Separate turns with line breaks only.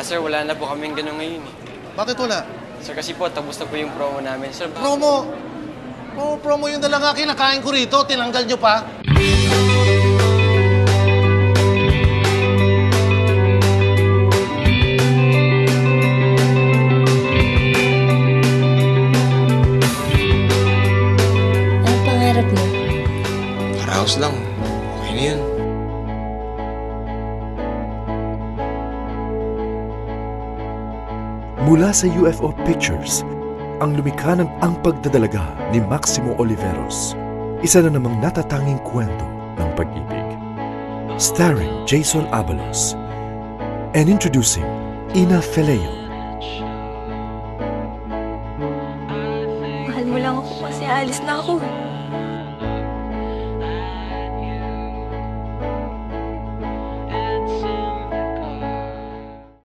Sir, wala na po kaming ganun ngayon eh.
Bakit wala?
Sir, kasi po, tapos na po yung promo namin. Sir,
Promo! Promo yung dalaga kinakain ko rito. Tinanggal nyo pa.
Anong pangarap mo?
paraos lang. Okay na yun.
Mula sa UFO Pictures, ang lumikha ng Ang Pagdadalaga ni Maximo Oliveros, isa na namang natatanging kwento ng pag-ibig. Starring Jason Abalos and introducing Ina Feleo.
Mahal mo lang ako kasi alis na ako.